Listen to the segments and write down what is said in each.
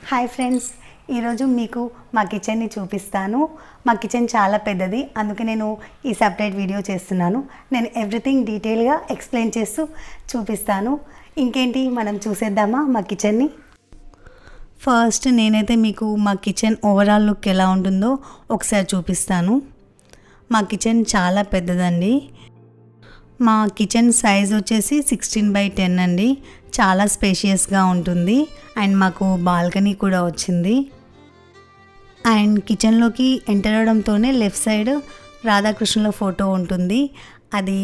Hi friends, ఈరోజు మీకు మా కిచెన్ని చూపిస్తాను. మా కిచెన్ చాలా పెద్దది, అందుకే నేను ఈ సపరేట్ వీడియో చేస్తున్నాను. నేను ఎవ్రీథింగ్ డీటెయిల్గా ఎక్స్ప్లెయిన్ చేస్తూ చూపిస్తాను. ఇంకేంటి, మనం చూసేద్దామా మా కిచెన్ని. ఫస్ట్ నేనైతే మీకు మా కిచెన్ ఓవరాల్ లుక్ ఎలా ఉంటుందో ఒకసారి చూపిస్తాను. మా కిచెన్ చాలా పెద్దదండి. మా కిచెన్ సైజ్ వచ్చేసి 16x10 అండి. చాలా స్పేషియస్గా ఉంటుంది అండ్ మాకు బాల్కనీ కూడా వచ్చింది. అండ్ కిచెన్లోకి ఎంటర్ అవడంతోనే లెఫ్ట్ సైడ్ రాధాకృష్ణుల ఫోటో ఉంటుంది. అది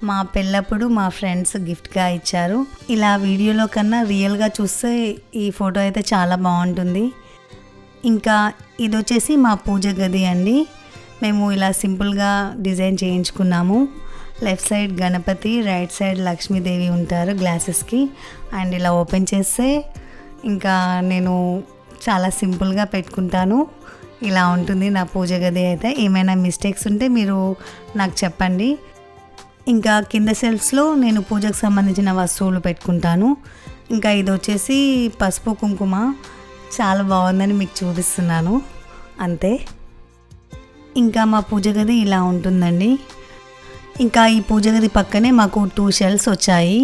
మా పెళ్ళప్పుడు మా ఫ్రెండ్స్ గిఫ్ట్గా ఇచ్చారు. ఇలా వీడియోలో కన్నా రియల్గా చూస్తే ఈ ఫోటో అయితే చాలా బాగుంటుంది. ఇంకా ఇది వచ్చేసి మా పూజ గది అండి. మేము ఇలా సింపుల్గా డిజైన్ చేయించుకున్నాము. Left side Ganapati, right side Lakshmidevi ఉంటారు గ్లాసెస్కి. అండ్ ఇలా ఓపెన్ చేస్తే ఇంకా నేను చాలా సింపుల్గా పెట్టుకుంటాను. ఇలా ఉంటుంది నా పూజ గది అయితే. ఏమైనా మిస్టేక్స్ ఉంటే మీరు నాకు చెప్పండి. ఇంకా కింద షెల్ఫ్స్లో నేను పూజకు సంబంధించిన వస్తువులు పెట్టుకుంటాను. ఇంకా ఇది వచ్చేసి పసుపు కుంకుమ, చాలా బాగుందని మీకు చూపిస్తున్నాను అంతే. ఇంకా మా పూజ గది ఇలా ఉంటుందండి. ఇంకా ఈ పూజ గది పక్కనే మాకు 2 షెల్ఫ్స్ వచ్చాయి.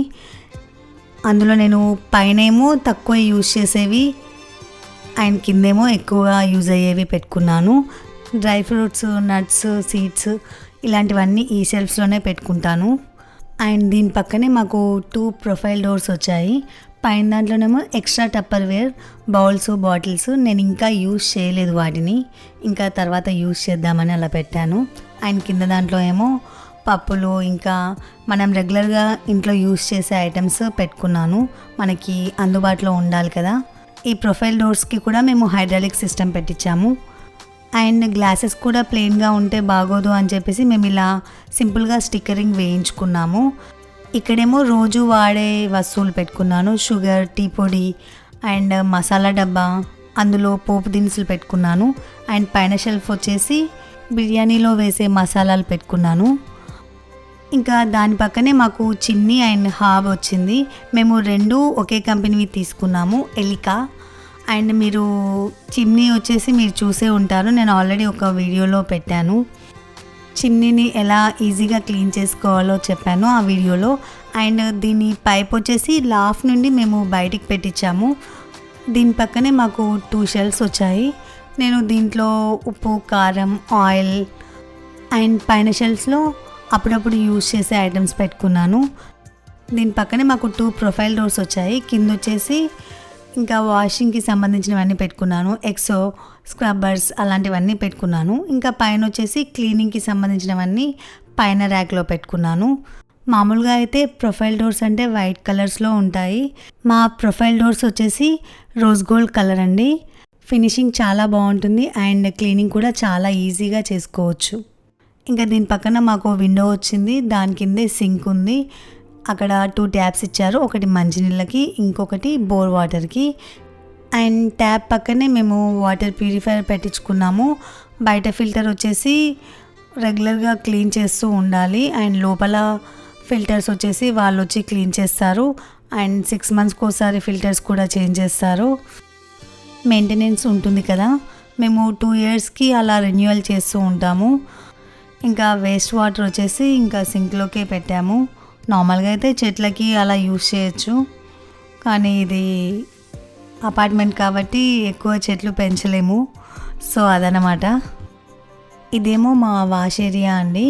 అందులో నేను పైనేమో తక్కువ యూజ్ చేసేవి అండ్ కిందేమో ఎక్కువగా యూజ్ అయ్యేవి పెట్టుకున్నాను. డ్రై ఫ్రూట్స్, నట్స్, సీడ్స్ ఇలాంటివన్నీ ఈ షెల్ఫ్స్లోనే పెట్టుకుంటాను. అండ్ దీని పక్కనే మాకు 2 ప్రొఫైల్ డోర్స్ వచ్చాయి. పైన దాంట్లోనేమో extra Tupperware bowls, bottles. నేను ఇంకా యూజ్ చేయలేదు వాటిని, ఇంకా తర్వాత యూజ్ చేద్దామని అలా పెట్టాను. అండ్ కింద దాంట్లో ఏమో పప్పులు, ఇంకా మనం రెగ్యులర్గా ఇంట్లో యూజ్ చేసే ఐటమ్స్ పెట్టుకున్నాను. మనకి అందుబాటులో ఉండాలి కదా. ఈ ప్రొఫైల్ డోర్స్కి కూడా మేము హైడ్రాలిక్ సిస్టమ్ పెట్టించాము. అండ్ గ్లాసెస్ కూడా ప్లెయిన్గా ఉంటే బాగోదు అని చెప్పేసి మేము ఇలా సింపుల్గా స్టిక్కరింగ్ వేయించుకున్నాము. ఇక్కడేమో రోజు వాడే వస్తువులు పెట్టుకున్నాను. షుగర్, టీ పొడి అండ్ మసాలా డబ్బా, అందులో పోపు దినుసులు పెట్టుకున్నాను. అండ్ పైన షెల్ఫ్ వచ్చేసి బిర్యానీలో వేసే మసాలాలు పెట్టుకున్నాను. ఇంకా దాని పక్కనే మాకు చిన్ని అండ్ హాబ్ వచ్చింది. మేము 2 ఒకే కంపెనీవి తీసుకున్నాము, ఎలికా. అండ్ మీరు చిమ్నీ వచ్చేసి మీరు చూసే ఉంటారు, నేను ఆల్రెడీ ఒక వీడియోలో పెట్టాను. చిమ్నీని ఎలా ఈజీగా క్లీన్ చేసుకోవాలో చెప్పాను ఆ వీడియోలో. అండ్ దీని పైప్ వచ్చేసి లాఫ్ నుండి మేము బయటికి పెట్టించాము. దీని పక్కనే మాకు 2 షెల్ఫ్స్ వచ్చాయి. నేను దీంట్లో ఉప్పు, కారం, ఆయిల్ అండ్ పైన షెల్ఫ్స్లో అప్పుడప్పుడు యూజ్ చేసే ఐటమ్స్ పెట్టుకున్నాను. దీని పక్కనే మాకు 2 ప్రొఫైల్ డోర్స్ వచ్చాయి. కింద వచ్చేసి ఇంకా వాషింగ్కి సంబంధించినవన్నీ పెట్టుకున్నాను. ఎక్సో, స్క్రబ్బర్స్ అలాంటివన్నీ పెట్టుకున్నాను. ఇంకా పైన వచ్చేసి క్లీనింగ్కి సంబంధించినవన్నీ పైన ర్యాక్లో పెట్టుకున్నాను. మామూలుగా అయితే ప్రొఫైల్ డోర్స్ అంటే వైట్ కలర్స్లో ఉంటాయి. మా ప్రొఫైల్ డోర్స్ వచ్చేసి రోజ్ గోల్డ్ కలర్ అండి. ఫినిషింగ్ చాలా బాగుంటుంది అండ్ క్లీనింగ్ కూడా చాలా ఈజీగా చేసుకోవచ్చు. ఇంకా దీని పక్కన మాకు విండో వచ్చింది. దాని కిందే సింక్ ఉంది. అక్కడ 2 ట్యాప్స్ ఇచ్చారు, ఒకటి మంచినీళ్ళకి, ఇంకొకటి బోర్ వాటర్కి. అండ్ ట్యాప్ పక్కనే మేము వాటర్ ప్యూరిఫైయర్ పెట్టించుకున్నాము. బయట ఫిల్టర్ వచ్చేసి రెగ్యులర్గా క్లీన్ చేస్తూ ఉండాలి. అండ్ లోపల ఫిల్టర్స్ వచ్చేసి వాళ్ళు వచ్చి క్లీన్ చేస్తారు. అండ్ 6 మంత్స్కి ఒకసారి ఫిల్టర్స్ కూడా చేంజ్ చేస్తారు. మెయింటెనెన్స్ ఉంటుంది కదా, మేము 2 ఇయర్స్కి అలా రెన్యువల్ చేస్తూ ఉంటాము. ఇంకా వేస్ట్ వాటర్ వచ్చేసి ఇంకా సింక్లోకే పెట్టాము. నార్మల్గా అయితే చెట్లకి అలా యూజ్ చేయొచ్చు, కానీ ఇది అపార్ట్మెంట్ కాబట్టి ఎక్కువ చెట్లు పెంచలేము, సో అదనమాట. ఇదేమో మా వాష్ ఏరియా అండి.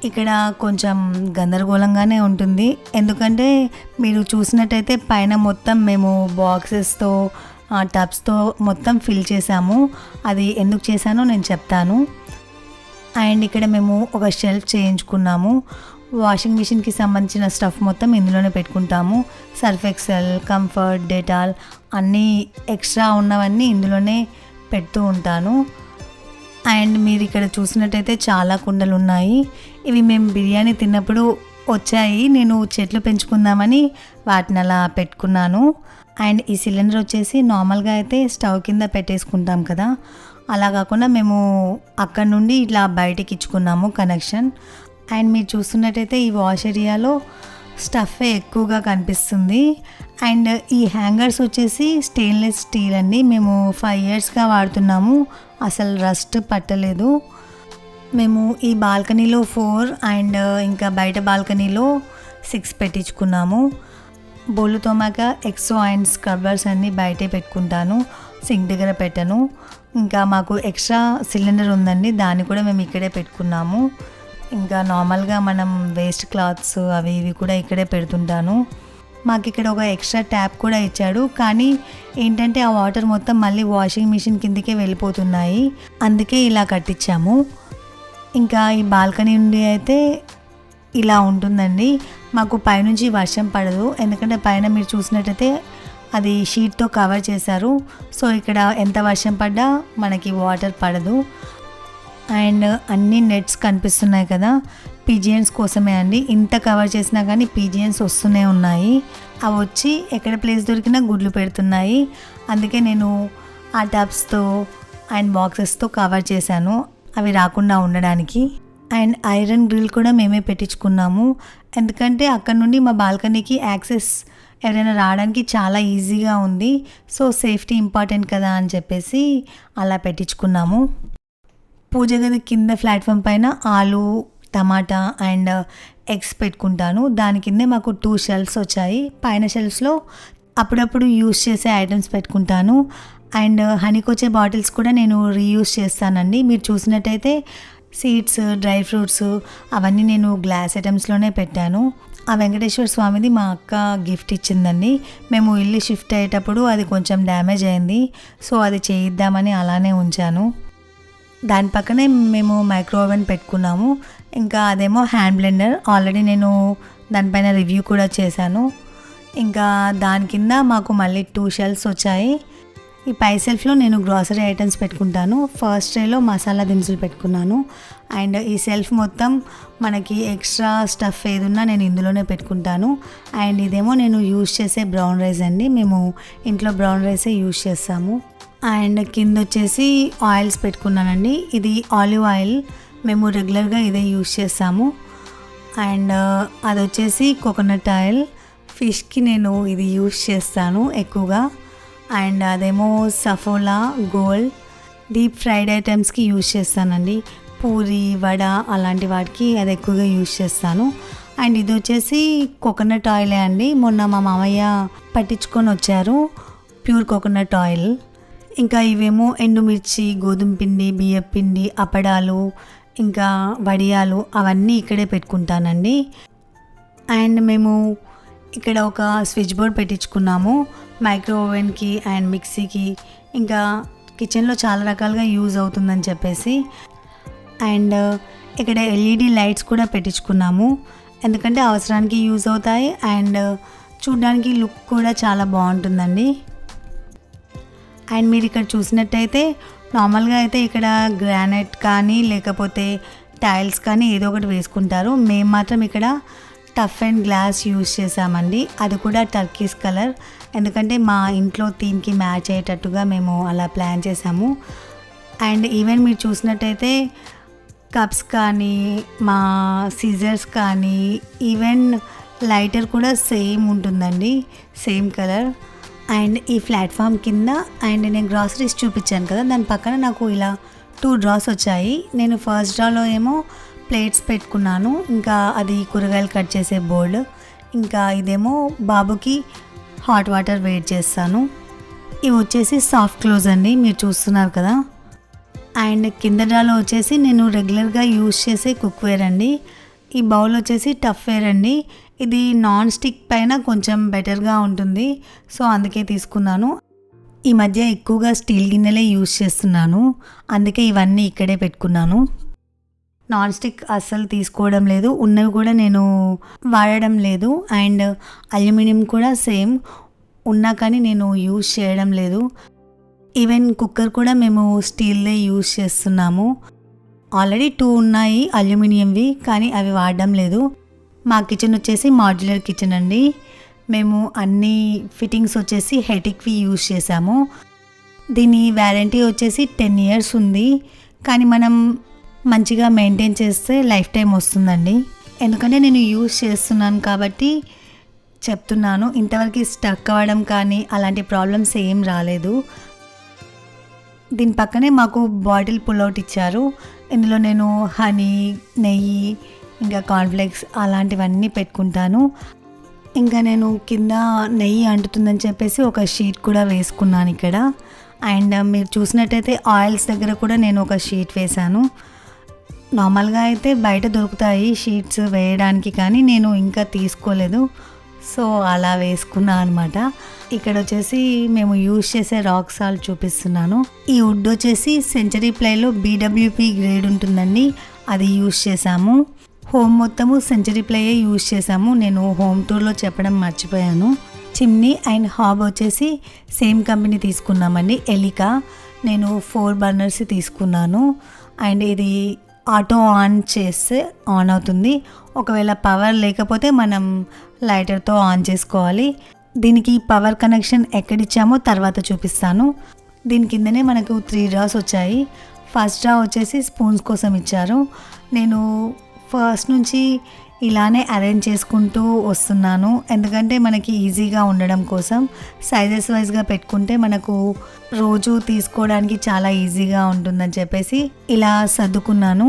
ఇక్కడ కొంచెం గందరగోళంగానే ఉంటుంది, ఎందుకంటే మీరు చూసినట్టయితే పైన మొత్తం మేము బాక్సెస్తో, టబ్స్తో మొత్తం ఫిల్ చేసాము. అది ఎందుకు చేశానో నేను చెప్తాను. అండ్ ఇక్కడ మేము ఒక షెల్ఫ్ చేయించుకున్నాము. వాషింగ్ మిషన్కి సంబంధించిన స్టఫ్ మొత్తం ఇందులోనే పెట్టుకుంటాము. సర్ఫ్ ఎక్సెల్, కంఫర్ట్, డెటాల్ అన్నీ ఎక్స్ట్రా ఉన్నవన్నీ ఇందులోనే పెడుతూ ఉంటాను. అండ్ మీరు ఇక్కడ చూసినట్టయితే చాలా కుండలు ఉన్నాయి. ఇవి మేము బిర్యానీ తిన్నప్పుడు వచ్చాయి. నేను చెట్లు పెంచుకుందామని వాటిని అలా పెట్టుకున్నాను. అండ్ ఈ సిలిండర్ వచ్చేసి నార్మల్గా అయితే స్టవ్ కింద పెట్టేసుకుంటాం కదా, అలా కాకుండా మేము అక్కడ నుండి ఇట్లా బయటికి ఇచ్చుకున్నాము కనెక్షన్. అండ్ మీరు చూస్తున్నట్టయితే ఈ వాష్ ఏరియాలో స్టఫే ఎక్కువగా కనిపిస్తుంది. అండ్ ఈ హ్యాంగర్స్ వచ్చేసి స్టెయిన్లెస్ స్టీల్ అండి. మేము 5 ఇయర్స్గా వాడుతున్నాము, అసలు రస్ట్ పట్టలేదు. మేము ఈ బాల్కనీలో 4 అండ్ ఇంకా బయట బాల్కనీలో 6 పెట్టించుకున్నాము. బోళ్ళు తోమాక ఎక్సో అండ్ స్క్రబ్బర్స్ అన్నీ బయటే పెట్టుకుంటాను, సింక్ దగ్గర పెట్టను. ఇంకా మాకు ఎక్స్ట్రా సిలిండర్ ఉందండి, దాన్ని కూడా మేము ఇక్కడే పెట్టుకున్నాము. ఇంకా నార్మల్గా మనం వేస్ట్ క్లాత్స్ అవి ఇవి కూడా ఇక్కడే పెడుతుంటాను. మాకు ఇక్కడ ఒక ఎక్స్ట్రా ట్యాప్ కూడా ఇచ్చాడు, కానీ ఏంటంటే ఆ వాటర్ మొత్తం మళ్ళీ వాషింగ్ మిషన్ కిందకే వెళ్ళిపోతున్నాయి, అందుకే ఇలా కట్టించాము. ఇంకా ఈ బాల్కనీ నుండి అయితే ఇలా ఉంటుందండి. మాకు పైనుంచి వర్షం పడదు, ఎందుకంటే పైన మీరు చూసినట్టయితే అది షీట్తో కవర్ చేశారు. సో ఇక్కడ ఎంత వర్షం పడ్డా మనకి వాటర్ పడదు. అండ్ అన్ని నెట్స్ కనిపిస్తున్నాయి కదా, పిజియన్స్ కోసమే అండి. ఇంత కవర్ చేసినా కానీ పిజియన్స్ వస్తూనే ఉన్నాయి. అవి వచ్చి ఎక్కడ ప్లేస్ దొరికినా గుడ్లు పెడుతున్నాయి. అందుకే నేను ఆ టబ్స్తో అండ్ బాక్సెస్తో కవర్ చేశాను, అవి రాకుండా ఉండడానికి. అండ్ ఐరన్ గ్రిల్ కూడా మేమే పెట్టించుకున్నాము, ఎందుకంటే అక్కడ నుండి మా బాల్కనీకి యాక్సెస్ ఎవరైనా రావడానికి చాలా ఈజీగా ఉంది. సో సేఫ్టీ ఇంపార్టెంట్ కదా అని చెప్పేసి అలా పెట్టించుకున్నాము. పూజ గది కింద ప్లాట్ఫామ్ పైన ఆలు, టమాటా అండ్ ఎగ్స్ పెట్టుకుంటాను. దాని కిందే మాకు 2 షెల్ఫ్స్ వచ్చాయి. పైన షెల్ఫ్స్లో అప్పుడప్పుడు యూస్ చేసే ఐటమ్స్ పెట్టుకుంటాను. అండ్ హనీకొచ్చే బాటిల్స్ కూడా నేను రీయూస్ చేస్తానండి. మీరు చూసినట్టయితే సీడ్స్, డ్రై ఫ్రూట్స్ అవన్నీ నేను గ్లాస్ ఐటమ్స్లోనే పెట్టాను. ఆ వెంకటేశ్వర స్వామిది మా అక్క గిఫ్ట్ ఇచ్చిందండి. మేము ఇల్లు షిఫ్ట్ అయ్యేటప్పుడు అది కొంచెం డ్యామేజ్ అయింది, సో అది చేయిద్దామని అలానే ఉంచాను. దాని పక్కనే మేము మైక్రో ఓవెన్ పెట్టుకున్నాము. ఇంకా అదేమో హ్యాండ్ బ్లెండర్, ఆల్రెడీ నేను దానిపైన రివ్యూ కూడా చేశాను. ఇంకా దాని కింద మాకు మళ్ళీ 2 షెల్ఫ్స్ వచ్చాయి. ఈ పై సెల్ఫ్లో నేను గ్రాసరీ ఐటమ్స్ పెట్టుకుంటాను. ఫస్ట్ ట్రేలో మసాలా దినుసులు పెట్టుకున్నాను. అండ్ ఈ సెల్ఫ్ మొత్తం మనకి ఎక్స్ట్రా స్టఫ్ ఏదున్నా నేను ఇందులోనే పెట్టుకుంటాను. అండ్ ఇదేమో నేను యూజ్ చేసే బ్రౌన్ రైస్ అండి, మేము ఇంట్లో బ్రౌన్ రైసే యూజ్ చేస్తాము. అండ్ కింద వచ్చేసి ఆయిల్స్ పెట్టుకున్నానండి. ఇది ఆలివ్ ఆయిల్, మేము రెగ్యులర్గా ఇదే యూజ్ చేస్తాము. అండ్ అది వచ్చేసి కోకోనట్ ఆయిల్, ఫిష్కి నేను ఇది యూజ్ చేస్తాను ఎక్కువగా. అండ్ అదేమో సఫోలా గోల్డ్, డీప్ ఫ్రైడ్ ఐటమ్స్కి యూజ్ చేస్తానండి. పూరి, వడ అలాంటి వాటికి అది ఎక్కువగా యూజ్ చేస్తాను. అండ్ ఇది వచ్చేసి కోకోనట్ ఆయిలే అండి, మొన్న మా మామయ్య పట్టించుకొని వచ్చారు, ప్యూర్ కోకోనట్ ఆయిల్. ఇంకా ఇవేమో ఎండుమిర్చి, గోధుమ పిండి, బియ్యం పిండి, అప్పడాలు, ఇంకా వడియాలు అవన్నీ ఇక్కడే పెట్టుకుంటానండి. అండ్ మేము ఇక్కడ ఒక స్విచ్ బోర్డ్ పెట్టించుకున్నాము మైక్రో ఓవెన్కి అండ్ మిక్సీకి, ఇంకా కిచెన్లో చాలా రకాలుగా యూజ్ అవుతుందని చెప్పేసి. అండ్ ఇక్కడ ఎల్ఈడి లైట్స్ కూడా పెట్టించుకున్నాము, ఎందుకంటే అవసరానికి యూజ్ అవుతాయి అండ్ చూడడానికి లుక్ కూడా చాలా బాగుంటుందండి. అండ్ మీరు ఇక్కడ చూసినట్టయితే నార్మల్గా అయితే ఇక్కడ గ్రానైట్ కానీ లేకపోతే టైల్స్ కానీ ఏదో ఒకటి వేసుకుంటారు. మేము మాత్రం ఇక్కడ టఫ్ అండ్ గ్లాస్ యూజ్ చేసామండి, అది కూడా టర్కీస్ కలర్, ఎందుకంటే మా ఇంట్లో థీమ్కి మ్యాచ్ అయ్యేటట్టుగా మేము అలా ప్లాన్ చేసాము. అండ్ ఈవెన్ మీరు చూసినట్టయితే కప్స్ కానీ, మా సీజర్స్ కానీ, ఈవెన్ లైటర్ కూడా సేమ్ ఉంటుందండి, సేమ్ కలర్. అండ్ ఈ ప్లాట్ఫామ్ కింద అండ్ నేను గ్రాసరీస్ చూపించాను కదా, దాని పక్కన నాకు ఇలా 2 డ్రాస్ వచ్చాయి. నేను ఫస్ట్ డ్రాలో ఏమో ప్లేట్స్ పెట్టుకున్నాను, ఇంకా అది కూరగాయలు కట్ చేసే బోర్డు, ఇంకా ఇదేమో బాబుకి హాట్ వాటర్ వెయిట్ చేస్తాను. ఇవి వచ్చేసి సాఫ్ట్ క్లోజ్ అండి, మీరు చూస్తున్నారు కదా. అండ్ కింద డ్రాలో వచ్చేసి నేను రెగ్యులర్గా యూజ్ చేసే కుక్వేర్ అండి. ఈ బౌల్ వచ్చేసి టఫ్ వేర్ అండి, ఇది నాన్ స్టిక్ పైన కొంచెం బెటర్గా ఉంటుంది, సో అందుకే తీసుకున్నాను. ఈ మధ్య ఎక్కువగా స్టీల్ గిన్నెలే యూజ్ చేస్తున్నాను, అందుకే ఇవన్నీ ఇక్కడే పెట్టుకున్నాను. నాన్ స్టిక్ అస్సలు తీసుకోవడం లేదు, ఉన్నవి కూడా నేను వాడడం లేదు. అండ్ అల్యూమినియం కూడా సేమ్ ఉన్నా కానీ నేను యూజ్ చేయడం లేదు. ఈవెన్ కుక్కర్ కూడా మేము స్టీల్దే యూజ్ చేస్తున్నాము. ఆల్రెడీ 2 ఉన్నాయి అల్యూమినియంవి, కానీ అవి వాడడం లేదు. మా కిచెన్ వచ్చేసి మాడ్యులర్ కిచెన్ అండి, మేము అన్ని ఫిట్టింగ్స్ వచ్చేసి హెటిక్వి యూజ్ చేసాము. దీని వ్యారంటీ వచ్చేసి 10 ఇయర్స్ ఉంది, కానీ మనం మంచిగా మెయింటైన్ చేస్తే లైఫ్ టైం వస్తుందండి. ఎందుకంటే నేను యూజ్ చేస్తున్నాను కాబట్టి చెప్తున్నాను. ఇంతవరకు స్టక్ అవ్వడం కానీ అలాంటి ప్రాబ్లమ్స్ ఏం రాలేదు. దీని పక్కనే మాకు బాటిల్ పుల్అవుట్ ఇచ్చారు. ఇందులో నేను హనీ, నెయ్యి, ఇంకా కార్న్ఫ్లేక్స్ అలాంటివన్నీ పెట్టుకుంటాను. ఇంకా నేను కింద నెయ్యి అంటుతుందని చెప్పేసి ఒక షీట్ కూడా వేసుకున్నాను ఇక్కడ. అండ్ మీరు చూసినట్టయితే ఆయిల్స్ దగ్గర కూడా నేను ఒక షీట్ వేశాను. నార్మల్గా అయితే బయట దొరుకుతాయి షీట్స్ వేయడానికి, కానీ నేను ఇంకా తీసుకోలేదు, సో అలా వేసుకున్నాను అనమాట. ఇక్కడ వచ్చేసి మేము యూజ్ చేసే రాక్ సాల్ట్ చూపిస్తున్నాను. ఈ వుడ్ వచ్చేసి సెంచరీ ప్లైలో BWP గ్రేడ్ ఉంటుందండి, అది యూజ్ చేసాము. హోమ్ మొత్తము సెంచరీ ప్లేయే యూజ్ చేసాము. నేను హోమ్ టూర్లో చెప్పడం మర్చిపోయాను. చిమ్నీ అండ్ హాబ్ వచ్చేసి సేమ్ కంపెనీ తీసుకున్నామండి, ఎలికా. నేను 4 బర్నర్స్ తీసుకున్నాను. అండ్ ఇది ఆటో ఆన్ చేస్తే ఆన్ అవుతుంది. ఒకవేళ పవర్ లేకపోతే మనం లైటర్తో ఆన్ చేసుకోవాలి. దీనికి పవర్ కనెక్షన్ ఎక్కడిచ్చామో తర్వాత చూపిస్తాను. దీని కిందనే మనకు 3 డ్రాస్ వచ్చాయి. ఫస్ట్ డ్రా వచ్చేసి స్పూన్స్ కోసం ఇచ్చారు. నేను ఫస్ట్ నుంచి ఇలానే అరేంజ్ చేసుకుంటూ వస్తున్నాను, ఎందుకంటే మనకి ఈజీగా ఉండడం కోసం. సైజెస్ వైజ్గా పెట్టుకుంటే మనకు రోజు తీసుకోవడానికి చాలా ఈజీగా ఉంటుందని చెప్పేసి ఇలా సర్దుకున్నాను.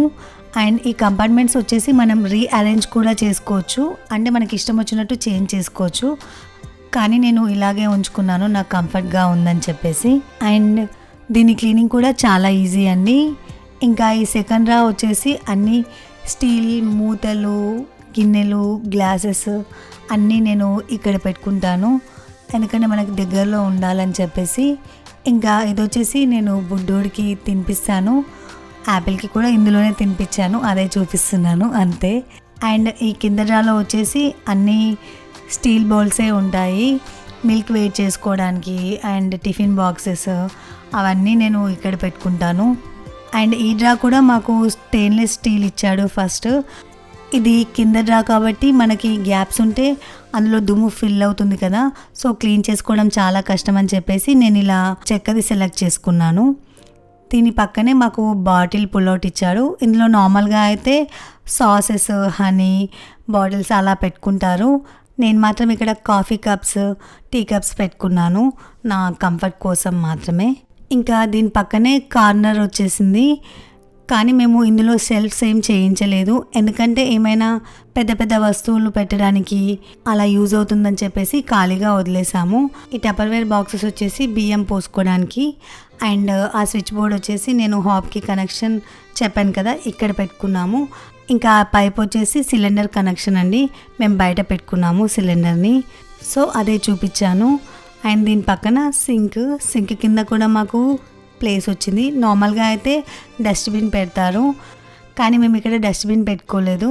అండ్ ఈ కంపార్ట్మెంట్స్ వచ్చేసి మనం రీఅరేంజ్ కూడా చేసుకోవచ్చు, అంటే మనకి ఇష్టం వచ్చినట్టు చేంజ్ చేసుకోవచ్చు. కానీ నేను ఇలాగే ఉంచుకున్నాను, నాకు కంఫర్ట్గా ఉందని చెప్పేసి. అండ్ దీని క్లీనింగ్ కూడా చాలా ఈజీ అండి. ఇంకా ఈ సెకండ్ రా వచ్చేసి అన్నీ స్టీల్ మూతలు, గిన్నెలు, గ్లాసెస్ అన్నీ నేను ఇక్కడ పెట్టుకుంటాను, ఎందుకంటే మనకి దగ్గరలో ఉండాలని చెప్పేసి. ఇంకా ఇది వచ్చేసి నేను బుడ్డోడికి తినిపిస్తాను, యాపిల్కి కూడా ఇందులోనే తినిపించాను, అదే చూపిస్తున్నాను అంతే. అండ్ ఈ కింద డ్రాలో వచ్చేసి అన్నీ స్టీల్ బౌల్సే ఉంటాయి, మిల్క్ వెయిట్ చేసుకోవడానికి అండ్ టిఫిన్ బాక్సెస్ అవన్నీ నేను ఇక్కడ పెట్టుకుంటాను. అండ్ ఈ డ్రా కూడా మాకు స్టెయిన్లెస్ స్టీల్ ఇచ్చాడు ఫస్ట్. ఇది కింద డ్రా కాబట్టి మనకి గ్యాప్స్ ఉంటే అందులో దుమ్ము ఫిల్ అవుతుంది కదా, సో క్లీన్ చేసుకోవడం చాలా కష్టం అని చెప్పేసి నేను ఇలా చెక్కది సెలెక్ట్ చేసుకున్నాను. దీని పక్కనే మాకు బాటిల్ పుల్అవుట్ ఇచ్చాడు. ఇందులో నార్మల్గా అయితే సాసెస్, హనీ బాటిల్స్ అలా పెట్టుకుంటారు. నేను మాత్రం ఇక్కడ కాఫీ కప్స్, టీ కప్స్ పెట్టుకున్నాను నా కంఫర్ట్ కోసం మాత్రమే. ఇంకా దీని పక్కనే కార్నర్ వచ్చేసింది, కానీ మేము ఇందులో సెల్ఫ్స్ ఏం చేయించలేదు, ఎందుకంటే ఏమైనా పెద్ద పెద్ద వస్తువులు పెట్టడానికి అలా యూజ్ అవుతుందని చెప్పేసి ఖాళీగా వదిలేసాము. ఈ టపర్వేర్ బాక్సెస్ వచ్చేసి బియ్యం పోసుకోవడానికి. అండ్ ఆ స్విచ్ బోర్డ్ వచ్చేసి నేను హాబ్కి కనెక్షన్ చెప్పాను కదా, ఇక్కడ పెట్టుకున్నాము. ఇంకా ఆ పైప్ వచ్చేసి సిలిండర్ కనెక్షన్ అండి, మేము బయట పెట్టుకున్నాము సిలిండర్ని, సో అదే చూపించాను. అండ్ దీని పక్కన సింక్ కింద కూడా మాకు ప్లేస్ వచ్చింది. నార్మల్గా అయితే డస్ట్బిన్ పెడతారు, కానీ మేము ఇక్కడ డస్ట్బిన్ పెట్టుకోలేదు.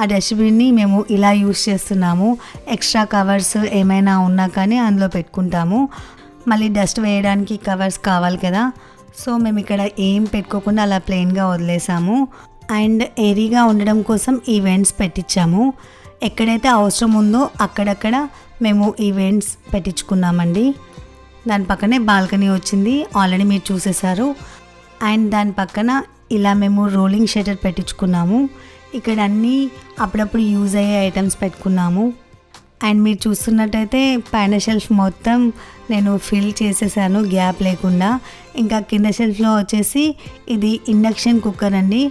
ఆ డస్ట్బిన్ని మేము ఇలా యూస్ చేస్తున్నాము. ఎక్స్ట్రా కవర్స్ ఏమైనా ఉన్నా కానీ అందులో పెట్టుకుంటాము. మళ్ళీ డస్ట్ వేయడానికి కవర్స్ కావాలి కదా, సో మేము ఇక్కడ ఏం పెట్టుకోకుండా అలా ప్లెయిన్గా వదిలేసాము. అండ్ ఏరీగా ఉండడం కోసం ఈ వెంట్స్ పెట్టించాము. ఎక్కడైతే అవసరం ఉందో అక్కడక్కడ మేము ఈ వెంట్స్ పెట్టించుకున్నామండి. దాని పక్కనే బాల్కనీ వచ్చింది, ఆల్రెడీ మీరు చూసేశారు. అండ్ దాని పక్కన ఇలా మేము రోలింగ్ షట్టర్ పెట్టించుకున్నాము. ఇక్కడ అన్నీ అప్పుడప్పుడు యూజ్ అయ్యే ఐటమ్స్ పెట్టుకున్నాము. అండ్ మీరు చూస్తున్నట్టయితే పైన షెల్ఫ్ మొత్తం నేను ఫిల్ చేసేసాను గ్యాప్ లేకుండా. ఇంకా కింద షెల్ఫ్లో వచ్చేసి ఇది ఇండక్షన్ కుక్కర్ అండి.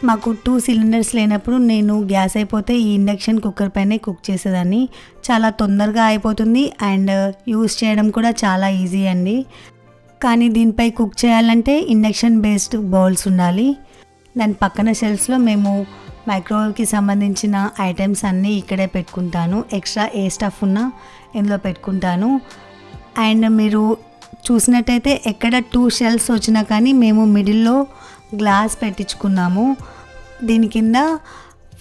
మాకు 2 సిలిండర్స్ లేనప్పుడు నేను గ్యాస్ అయిపోతే ఈ ఇండక్షన్ కుక్కర్ పైనే కుక్ చేసేదాన్ని. చాలా తొందరగా అయిపోతుంది అండ్ యూస్ చేయడం కూడా చాలా ఈజీ అండి. కానీ దీనిపై కుక్ చేయాలంటే ఇండక్షన్ బేస్డ్ బౌల్స్ ఉండాలి. దాని పక్కన షెల్ఫ్స్లో మేము మైక్రోవేవ్కి సంబంధించిన ఐటమ్స్ అన్నీ ఇక్కడే పెట్టుకుంటాను. ఎక్స్ట్రా ఏ స్టఫ్ ఉన్నా ఇందులో పెట్టుకుంటాను. అండ్ మీరు చూసినట్టయితే ఎక్కడ 2 షెల్ఫ్స్ వచ్చినా కానీ మేము మిడిల్లో గ్లాస్ పెట్టించుకున్నాము. దీని కింద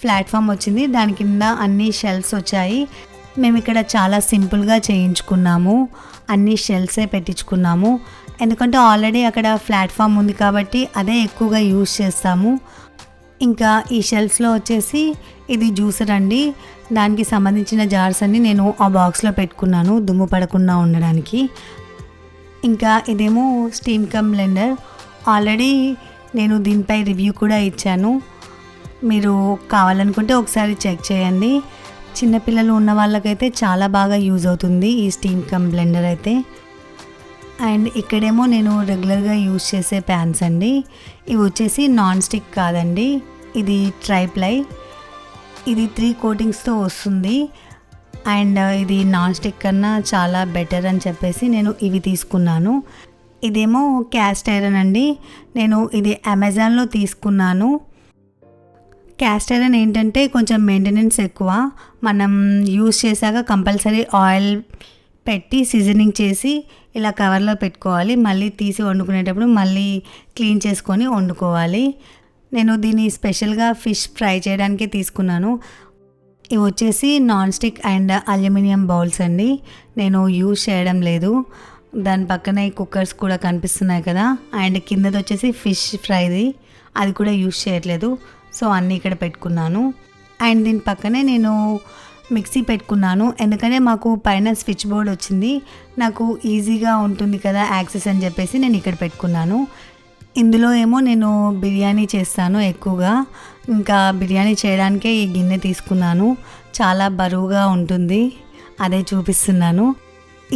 ప్లాట్ఫామ్ వచ్చింది, దాని కింద అన్ని షెల్ఫ్స్ వచ్చాయి. మేము ఇక్కడ చాలా సింపుల్గా చేయించుకున్నాము, అన్ని షెల్ఫ్సే పెట్టించుకున్నాము. ఎందుకంటే ఆల్రెడీ అక్కడ ప్లాట్ఫామ్ ఉంది కాబట్టి అదే ఎక్కువగా యూజ్ చేస్తాము. ఇంకా ఈ షెల్ఫ్స్లో వచ్చేసి ఇది జ్యూసర్ అండి, దానికి సంబంధించిన జార్స్ అన్ని నేను ఆ బాక్స్లో పెట్టుకున్నాను దుమ్ము పడకుండా ఉండడానికి. ఇంకా ఇదేమో స్టీమ్ కమ్ బ్లెండర్, ఆల్రెడీ నేను దీనిపై రివ్యూ కూడా ఇచ్చాను. మీరు కావాలనుకుంటే ఒకసారి చెక్ చేయండి. చిన్నపిల్లలు ఉన్న వాళ్ళకైతే చాలా బాగా యూజ్ అవుతుంది ఈ స్టీమ్ కమ్ బ్లెండర్ అయితే. అండ్ ఇక్కడేమో నేను రెగ్యులర్గా యూజ్ చేసే ప్యాన్స్ అండి. ఇవి వచ్చేసి నాన్ స్టిక్ కాదండి, ఇది ట్రైప్లై. ఇది 3 కోటింగ్స్తో వస్తుంది. అండ్ ఇది నాన్ స్టిక్ కన్నా చాలా బెటర్ అని చెప్పేసి నేను ఇవి తీసుకున్నాను. ఇదేమో క్యాస్ట్ ఐరన్ అండి. నేను ఇది అమెజాన్లో తీసుకున్నాను. క్యాస్ట్ ఐరన్ ఏంటంటే కొంచెం మెయింటెనెన్స్ ఎక్కువ. మనం యూజ్ చేశాక కంపల్సరీ ఆయిల్ పెట్టి సీజనింగ్ చేసి ఇలా కవర్లో పెట్టుకోవాలి. మళ్ళీ తీసి వండుకునేటప్పుడు మళ్ళీ క్లీన్ చేసుకొని వండుకోవాలి. నేను దీన్ని స్పెషల్గా ఫిష్ ఫ్రై చేయడానికే తీసుకున్నాను. ఇవి వచ్చేసి non stick and aluminium bowls అండి. నేను యూజ్ చేయడం లేదు. దాని పక్కన ఈ కుక్కర్స్ కూడా కనిపిస్తున్నాయి కదా. అండ్ కిందది వచ్చేసి ఫిష్ ఫ్రైది, అది కూడా యూజ్ చేయట్లేదు. సో అన్నీ ఇక్కడ పెట్టుకున్నాను. అండ్ దీని పక్కనే నేను మిక్సీ పెట్టుకున్నాను. ఎందుకంటే మాకు పైన స్విచ్ బోర్డ్ వచ్చింది, నాకు ఈజీగా ఉంటుంది కదా యాక్సెస్ అని చెప్పేసి నేను ఇక్కడ పెట్టుకున్నాను. ఇందులో ఏమో నేను బిర్యానీ చేస్తాను ఎక్కువగా. ఇంకా బిర్యానీ చేయడానికే ఈ గిన్నె తీసుకున్నాను. చాలా బరువుగా ఉంటుంది, అదే చూపిస్తున్నాను.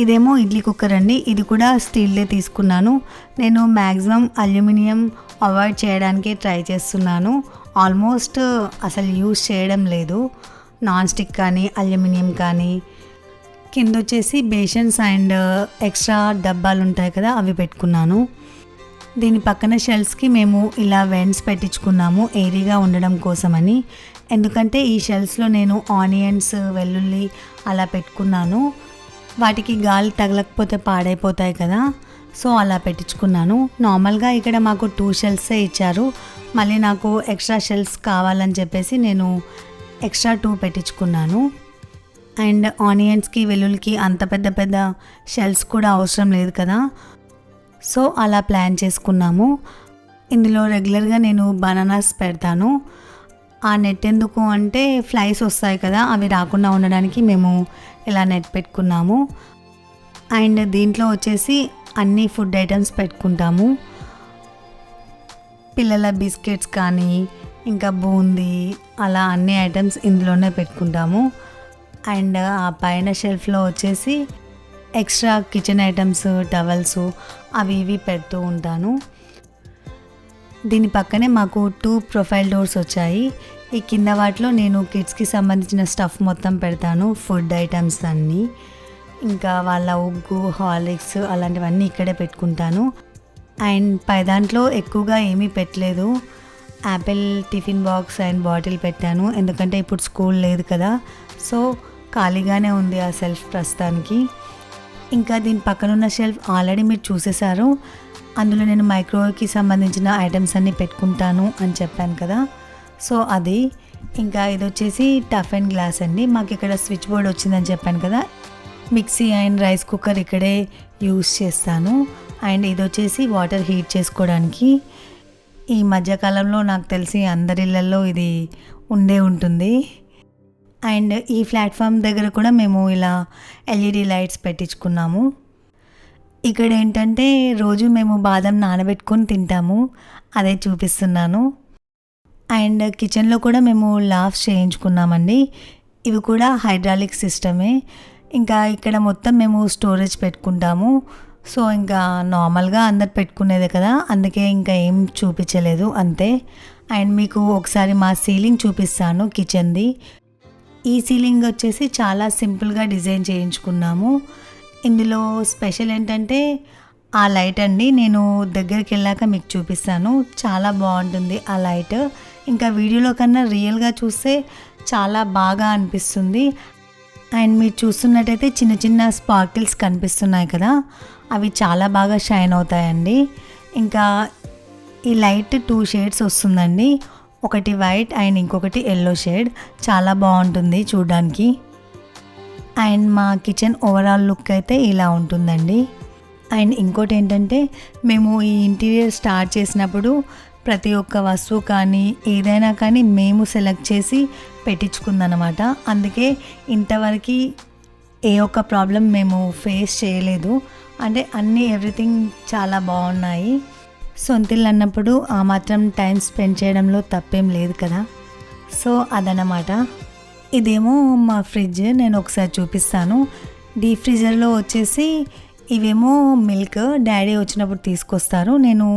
ఇదేమో ఇడ్లీ కుక్కర్ అండి. ఇది కూడా స్టీల్దే తీసుకున్నాను. నేను మ్యాక్సిమం అల్యూమినియం అవాయిడ్ చేయడానికే ట్రై చేస్తున్నాను. ఆల్మోస్ట్ అసలు యూజ్ చేయడం లేదు, నాన్ స్టిక్ కానీ అల్యూమినియం కానీ. కింద వచ్చేసి బేషన్స్ అండ్ ఎక్స్ట్రా డబ్బాలు ఉంటాయి కదా, అవి పెట్టుకున్నాను. దీని పక్కన షెల్ఫ్స్కి మేము ఇలా వెంట్స్ పెట్టించుకున్నాము ఏరీగా ఉండడం కోసమని. ఎందుకంటే ఈ షెల్ఫ్స్లో నేను ఆనియన్స్, వెల్లుల్లి అలా పెట్టుకున్నాను. వాటికి గాలి తగలకపోతే పాడైపోతాయి కదా, సో అలా పెట్టించుకున్నాను. నార్మల్గా ఇక్కడ మాకు 2 షెల్ఫ్సే ఇచ్చారు. మళ్ళీ నాకు ఎక్స్ట్రా షెల్ఫ్స్ కావాలని చెప్పేసి నేను ఎక్స్ట్రా 2 పెట్టించుకున్నాను. అండ్ ఆనియన్స్కి, వెల్లుల్లికి అంత పెద్ద పెద్ద షెల్ఫ్స్ కూడా అవసరం లేదు కదా, సో అలా ప్లాన్ చేసుకున్నాము. ఇందులో రెగ్యులర్గా నేను బనానాస్ పెడతాను. ఆ నెట్ ఎందుకు అంటే ఫ్లైస్ వస్తాయి కదా, అవి రాకుండా ఉండడానికి మేము ఇలా నెట్ పెట్టుకున్నాము. అండ్ దీంట్లో వచ్చేసి అన్ని ఫుడ్ ఐటమ్స్ పెట్టుకుంటాము. పిల్లల బిస్కెట్స్ కానీ ఇంకా బూందీ అలా అన్ని ఐటమ్స్ ఇందులోనే పెట్టుకుంటాము. అండ్ ఆ పైన షెల్ఫ్లో వచ్చేసి ఎక్స్ట్రా కిచెన్ ఐటమ్స్, టవల్స్ అవి ఇవి పెడుతూ ఉంటాను. దీని పక్కనే మాకు 2 ప్రొఫైల్ డోర్స్ వచ్చాయి. ఈ కింద వాటిలో నేను కిడ్స్కి సంబంధించిన స్టఫ్ మొత్తం పెడతాను, ఫుడ్ ఐటమ్స్ అన్నీ. ఇంకా వాళ్ళ ఉగ్గు, హార్లిక్స్ అలాంటివన్నీ ఇక్కడే పెట్టుకుంటాను. అండ్ పై దాంట్లో ఎక్కువగా ఏమీ పెట్టలేదు. Apple tiffin box and bottle పెట్టాను, ఎందుకంటే ఇప్పుడు స్కూల్ లేదు కదా, సో ఖాళీగానే ఉంది ఆ సెల్ఫ్ ప్రస్తుతానికి. ఇంకా దీని పక్కన ఉన్న షెల్ఫ్ ఆల్రెడీ మీరు చూసేశారు. అందులో నేను మైక్రోవేవ్కి సంబంధించిన ఐటమ్స్ అన్నీ పెట్టుకుంటాను అని చెప్పాను కదా, సో అది. ఇంకా ఇది వచ్చేసి టఫ్ అండ్ గ్లాస్ అండి. మాకు ఇక్కడ స్విచ్ బోర్డ్ వచ్చిందని చెప్పాను కదా, మిక్సీ అండ్ రైస్ కుక్కర్ ఇక్కడే యూస్ చేస్తాను. అండ్ ఇది వచ్చేసి వాటర్ హీట్ చేసుకోవడానికి. ఈ మధ్యకాలంలో నాకు తెలిసి అందరి ఇళ్ళల్లో ఇది ఉండే ఉంటుంది. అండ్ ఈ ప్లాట్ఫామ్ దగ్గర కూడా మేము ఇలా ఎల్ఈడి లైట్స్ పెట్టించుకున్నాము. ఇక్కడ ఏంటంటే రోజు మేము బాదం నానబెట్టుకొని తింటాము, అదే చూపిస్తున్నాను. అండ్ కిచెన్లో కూడా మేము లాఫ్స్ చేయించుకున్నామండి. ఇవి కూడా హైడ్రాలిక్ సిస్టమే. ఇంకా ఇక్కడ మొత్తం మేము స్టోరేజ్ పెట్టుకుంటాము. సో ఇంకా నార్మల్గా అందరు పెట్టుకునేదే కదా, అందుకే ఇంకా ఏం చూపించలేదు అంతే. అండ్ మీకు ఒకసారి మా సీలింగ్ చూపిస్తాను కిచెన్ది. ఈ సీలింగ్ వచ్చేసి చాలా సింపుల్గా డిజైన్ చేయించుకున్నాము. ఇందులో స్పెషల్ ఏంటంటే ఆ లైట్ అండి. నేను దగ్గరికి వెళ్ళాక మీకు చూపిస్తాను, చాలా బాగుంటుంది ఆ లైట్. ఇంకా వీడియోలో కన్నా రియల్గా చూస్తే చాలా బాగా అనిపిస్తుంది. అండ్ మీరు చూస్తున్నట్టయితే చిన్న చిన్న స్పార్కిల్స్ కనిపిస్తున్నాయి కదా, అవి చాలా బాగా షైన్ అవుతాయండి. ఇంకా ఈ లైట్ 2 షేడ్స్ వస్తుందండి, ఒకటి వైట్ అండ్ ఇంకొకటి ఎల్లో షేడ్. చాలా బాగుంటుంది చూడడానికి. అండ్ మా కిచెన్ ఓవరాల్ లుక్ అయితే ఇలా ఉంటుందండి. అండ్ ఇంకోటి ఏంటంటే మేము ఈ ఇంటీరియర్ స్టార్ట్ చేసినప్పుడు ప్రతి ఒక్క వస్తువు కానీ ఏదైనా కానీ మేము సెలెక్ట్ చేసి పెట్టించుకుందనమాట. అందుకే ఇంతవరకు ఏ ఒక్క ప్రాబ్లం మేము ఫేస్ చేయలేదు. అంటే అన్నీ ఎవ్రీథింగ్ చాలా బాగున్నాయి. సొంతిల్లు అన్నప్పుడు ఆ మాత్రం టైం స్పెండ్ చేయడంలో తప్పేం లేదు కదా. సో అదనమాట. ఇదేమో మా ఫ్రిడ్జ్, నేను ఒకసారి చూపిస్తాను. డీప్ ఫ్రీజర్లో వచ్చేసి ఇవేమో మిల్క్ డాడీ వచ్చినప్పుడు తీసుకొస్తారు, నేను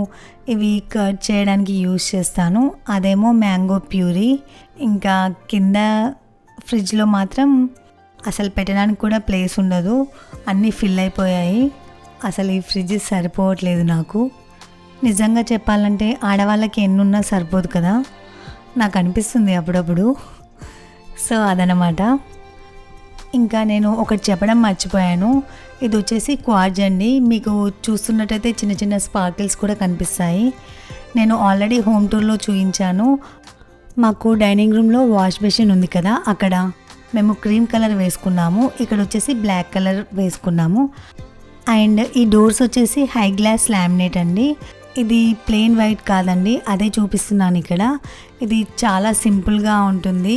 ఇవి కట్ చేయడానికి యూజ్ చేస్తాను. అదేమో మ్యాంగో ప్యూరీ. ఇంకా కింద ఫ్రిడ్జ్లో మాత్రం అసలు పెట్టడానికి కూడా ప్లేస్ ఉండదు, అన్నీ ఫిల్ అయిపోయాయి. అసలు ఈ ఫ్రిడ్జ్ సరిపోవట్లేదు నాకు. నిజంగా చెప్పాలంటే ఆడవాళ్ళకి ఎన్నున్నా సరిపోదు కదా, నాకు అనిపిస్తుంది అప్పుడప్పుడు. సో అదనమాట. ఇంకా నేను ఒకటి చెప్పడం మర్చిపోయాను. ఇది వచ్చేసి క్వార్ట్జ్ అండి. మీకు చూస్తున్నట్టయితే చిన్న చిన్న స్పార్కిల్స్ కూడా కనిపిస్తాయి. నేను ఆల్రెడీ హోమ్ టూర్లో చూపించాను. మాకు డైనింగ్ రూమ్లో వాష్ బేసిన్ ఉంది కదా, అక్కడ మేము క్రీమ్ కలర్ వేసుకున్నాము, ఇక్కడ వచ్చేసి బ్లాక్ కలర్ వేసుకున్నాము. అండ్ ఈ డోర్స్ వచ్చేసి హై గ్లాస్ లామినేట్ అండి. ఇది ప్లెయిన్ వైట్ కాదండి, అదే చూపిస్తున్నాను ఇక్కడ. ఇది చాలా సింపుల్గా ఉంటుంది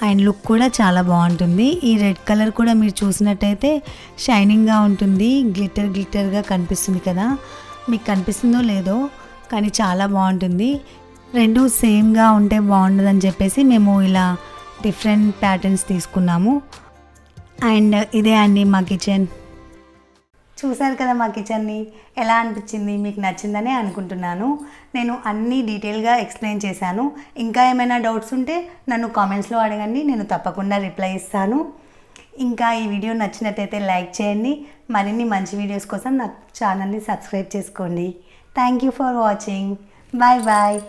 అండ్ లుక్ కూడా చాలా బాగుంటుంది. ఈ రెడ్ కలర్ కూడా మీరు చూసినట్టయితే షైనింగ్గా ఉంటుంది, గ్లిటర్గా కనిపిస్తుంది కదా, మీకు కనిపిస్తుందో లేదో కానీ చాలా బాగుంటుంది. రెండు సేమ్గా ఉంటే బాగుండదని చెప్పేసి మేము ఇలా డిఫరెంట్ ప్యాటర్న్స్ తీసుకున్నాము. అండ్ ఇదే అండి మా కిచెన్. చూసారు కదా మా కిచెన్ని, ఎలా అనిపించింది, మీకు నచ్చిందనే అనుకుంటున్నాను. నేను అన్నీ డీటెయిల్గా ఎక్స్ప్లెయిన్ చేశాను. ఇంకా ఏమైనా డౌట్స్ ఉంటే నన్ను కామెంట్స్లో అడగండి, నేను తప్పకుండా రిప్లై ఇస్తాను. ఇంకా ఈ వీడియో నచ్చినట్టయితే లైక్ చేయండి. మరిన్ని మంచి వీడియోస్ కోసం నా ఛానల్ని సబ్స్క్రైబ్ చేసుకోండి. Thank you for watching. Bye bye.